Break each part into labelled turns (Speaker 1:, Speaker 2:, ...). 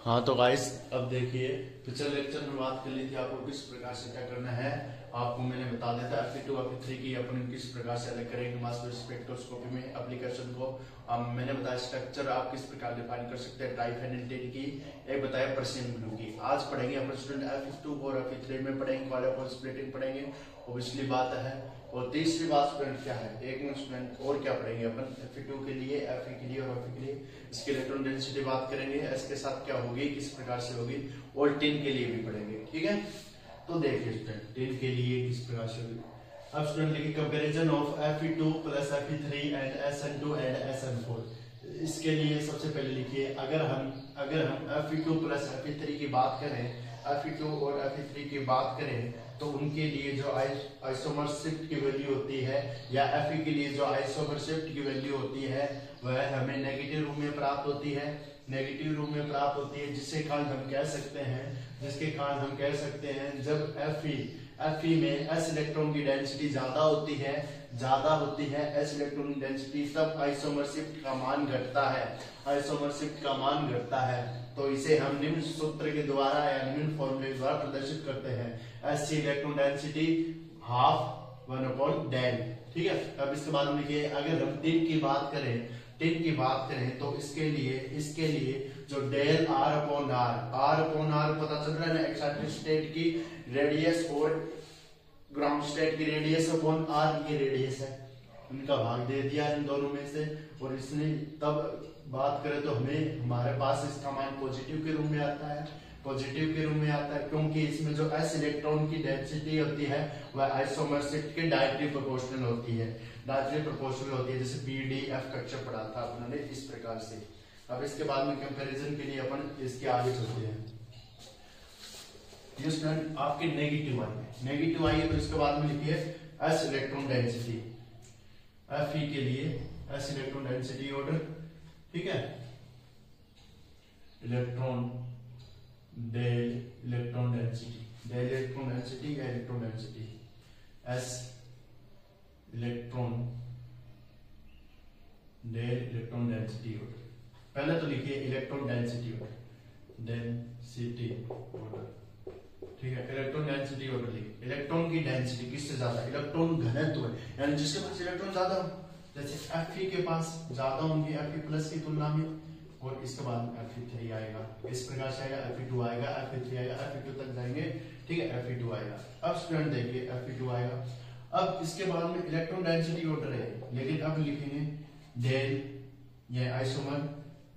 Speaker 1: हाँ तो गाइस, अब देखिए पिछले लेक्चर में बात कर ली थी आपको किस प्रकार से क्या करना है। आपको मैंने बता दिया था Fe2 Fe3 की अपन किस प्रकार से अलग करेंगे मास स्पेक्ट्रोस्कोपी में एप्लीकेशन को। मैंने बताया स्ट्रक्चर आप किस प्रकार डिफाइन कर सकते हैं ट्राइफेनेटेड की, एक बताया पर्सियन ब्लू की। आज पढ़ेंगे अपन स्टूडेंट Fe2 और Fe3 में पढ़ेंगे, क्वाड्रुपल स्प्लिटिंग पढ़ेंगे, ऑब्वियसली बात है। और तीसरी बात स्टूडेंट क्या है, एक मिनट स्टूडेंट और क्या पढ़ेंगे अपन Fe2 के लिए, Fe के लिए और Fe के लिए। इसकी इलेक्ट्रॉन डेंसिटी बात करेंगे, इसके साथ क्या होगी, किस प्रकार से होगी, और टिन के लिए भी पढ़ेंगे। ठीक है, तो देखिए स्टूडेंट टिन के लिए किस प्रकार से होगी। अब स्टूडेंट लिखिए comparison of Fe2 plus Fe3 and SN2 and SN4। इसके लिए सबसे पहले लिखिए अगर हम Fe2 प्लस Fe3 की बात करें, Fe2 और Fe3 की बात करें तो उनके लिए जो आइसोमर शिफ्ट की वैल्यू होती है, या Fe के लिए जो आइसोमर शिफ्ट की वैल्यू होती है वह हमें नेगेटिव रूप में प्राप्त होती है, नेगेटिव रूप में प्राप्त होती है, जिसके कारण हम कह सकते हैं जब Fe में S इलेक्ट्रॉन की डेंसिटी ज्यादा होती है S इलेक्ट्रॉन की डेंसिटी, तब आइसोमर शिफ्ट का मान घटता है। तो इसे हम निम्न सूत्र के द्वारा या निम्न फॉर्मूले के द्वारा प्रदर्शित करते हैं। SC electron density half 1/del। ठीक है, अब इसके बाद में लिखिए अगर हम टिन की बात करें तो इसके लिए जो डेल R/R पता चल रहा है ना, एक्साइटेड स्टेट की रेडियस और ग्राउंड स्टेट की रेडियस अपॉन R, ये रेडियस है, इनका भाग दे दिया इन दोनों में से। और इसने तब बात करें तो हमारे पास इसका मान पॉजिटिव के रूप में आता है, क्योंकि इसमें जो S इलेक्ट्रॉन की डेंसिटी होती है वह आइसोमर शिफ्ट के डायरेक्टली प्रोपोर्शनल होती है, जैसे PDF कक्षा पढ़ा था आपने इस प्रकार से। अब इसके बाद में कंपैरिजन के लिए अपन इसके आगे चलते हैं। ये स्टूडेंट आपके नेगेटिव आई है तो इसके बाद में लिखिए S इलेक्ट्रॉन डेंसिटी, Fe के लिए S इलेक्ट्रॉन डेंसिटी ऑर्डर। ठीक है, electron density S electron density order. पहले तो लिखिए इलेक्ट्रॉन डेंसिटी ऑर्डर। ठीक है, इलेक्ट्रॉन डेंसिटी ऑर्डर लिखिए। इलेक्ट्रॉन की डेंसिटी किससे ज्यादा, इलेक्ट्रॉन घनत्व है, यानी जिसके पास इलेक्ट्रॉन ज्यादा हो, जैसे Fe के पास ज्यादा होंगे Fe प्लस की तुलना में, और इसके बाद Fe3 आएगा, इस प्रकार से आएगा, Fe2 आएगा, Fe3 आएगा, Fe2 तक जाएंगे। ठीक है, Fe2 आएगा। अब स्टूडेंट देखिए Fe2 आएगा। अब इसके बाद में इलेक्ट्रॉन डेंसिटी ऑर्डर है, लेकिन अब लिखेंगे डेल, ये आइसोमर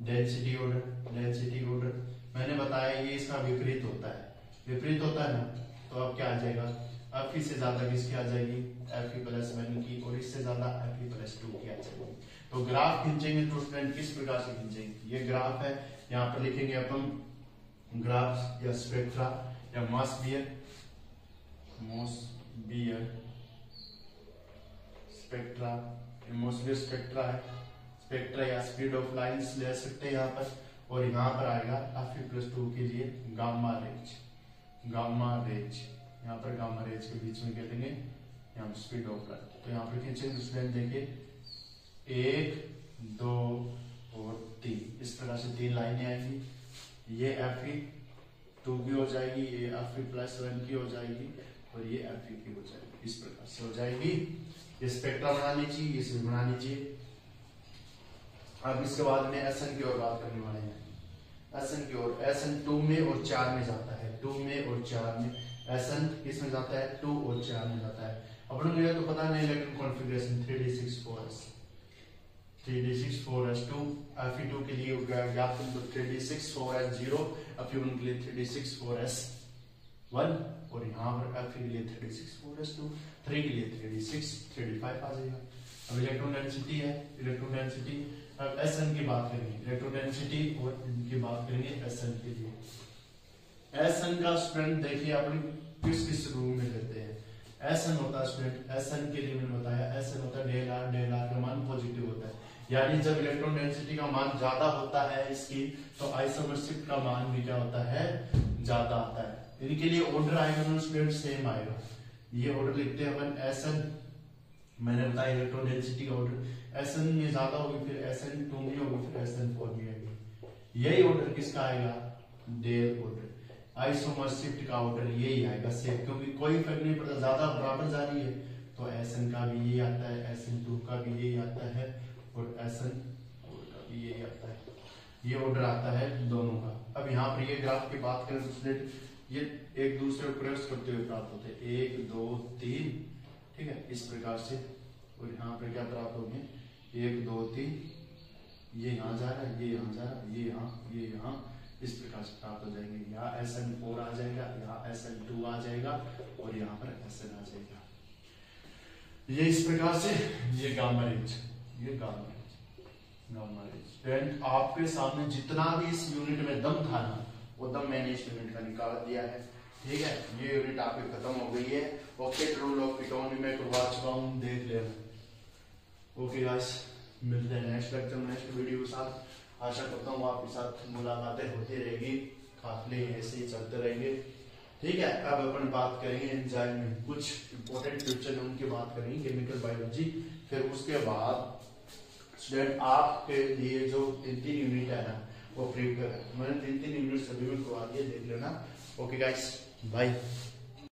Speaker 1: डेंसिटी ऑर्डर। मैंने बताया ये इसका विपरीत होता है ना, तो अब क्या आ जाएगा, Fe से ज्यादा किसकी आ जाएगी, Fe+1 की, और इससे ज्यादा Fe+2 की आ जाएगी। तो ग्राफ खींचेंगे तो स्टूडेंट किस प्रकार से खींचेंगे, ये ग्राफ है, यहाँ पर लिखेंगे अपन ग्राफ या स्पेक्ट्रा या मास बियर स्पेक्ट्रा या स्पीड ऑफ लाइंस ले सकते हैं यहाँ पर। और यहाँ पर आएगा Fe+2 के लिए गामा रेज, यहाँ पर गामा रेज के बीच में क्या देंगे, यहाँ पर स्पीड ऑफ लाइट। तो यहाँ पर खींचेंगे स्टूडेंट देखिए 1 2 और 3, इस प्रकार से 3 लाइनें आएंगी। ये Fe2 की हो जाएगी, ये Fe+1 की हो जाएगी, और ये Fe की हो जाएगी, इस प्रकार से हो जाएगी। ये स्पेक्ट्रा बना लीजिए, ये इसमें बना लीजिए। अब इसके बाद में SN की ओर बात करने वाले हैं। SN 2 में और 4 में जाता है, 2 में और 4 में। SN किसमें जाता है, 2 और 4 में जाता है। अपन को तो पता नहीं इलेक्ट्रॉन कॉन्फ़िगरेशन 3d64s 2 Fe2 के लिए ज्ञात 3d64s0, Fe1 के लिए 3d64s1, और यहाँ पर Fe के लिए 3d64s2, 3 के लिए 3d6 3d5 आ जाएगा। अब इलेक्ट्रॉन डेंसिटी अब SN की बात करेंगे, इलेक्ट्रॉन डेंसिटी, और इनकी बात करेंगे SN के लिए। SN का स्टूडेंट देखिए अपन किस रूम में लेते हैं। SN होता है स्टूडेंट, SN के लिए मैंने बताया SN होता है डेल R का मान पॉजिटिव होता है, यानी जब इलेक्ट्रॉन डेंसिटी का मान ज्यादा होता है इसकी, तो आइसोमर शिफ्ट का मान भी क्या होता है, ज्यादा आता है। इनके लिए ऑर्डर आएगा स्टूडेंट सेम आएगा। ये ऑर्डर लिखते हैं अपन SN, मैंने बताया इलेक्ट्रॉन डेंसिटी का ऑर्डर, SN में ज्यादा होगी, फिर SN2 में होगी, फिर SN4 में आएगी। यही ऑर्डर किसका आएगा, डेल ऑर्डर। आइसोमर शिफ्ट का ऑर्डर यही आएगा सेम, क्योंकि कोई फर्क नहीं पड़ता, ज्यादा बराबर जा रही है तो SN का भी यही आता है, SN2 का भी यही आता है और SN का भी यही आता है। ये ऑर्डर आता है दोनों का। अब यहाँ पर ये ग्राफ की बात करें तो ये एक दूसरे को क्रॉस करते हुए प्राप्त होते हैं, 1 2 3, ठीक है, इस प्रकार से। और यहाँ पर क्या प्राप्त होंगे, 1 2 3, ये यहाँ जा रहा है, ये यहाँ जा रहा है, ये यहाँ, इस प्रकार से प्राप्त हो जाएंगे। यहाँ SN4 आ जाएगा, यहाँ SN2 आ जाएगा और यहाँ पर SN आ जाएगा। ये इस प्रकार से ये गामा रेंज, ये गामा रेंज। स्टूडेंट आपके सामने जितना भी इस यूनिट में दम था ना, वो दम मैंने इस यूनिट का निकाल दिया है, ठीक है। ये यूनिट आपकी खत्म हो गई है। ऑक्टेट रूल ऑफ पिटोन में करवा चुका हूँ, देख लेना। ओके गाइस, मिलते हैं नेक्स्ट लेक्चर में नेक्स्ट वीडियो के साथ। आशा करता हूँ आपके साथ मुलाकातें होती रहेगी, काफले ऐसे ही चलते रहेंगे, ठीक है। अब अपन बात करेंगे एंजाइम में कुछ इंपॉर्टेंट फ्यूचर में उनकी बात करेंगे, केमिकल बायोलॉजी। फिर उसके बाद स्टूडेंट आपके लिए जो 3 यूनिट है ना, वो फ्री कर मैंने 3 यूनिट सभी में करवा दिए, देख लेना। Okay guys, bye.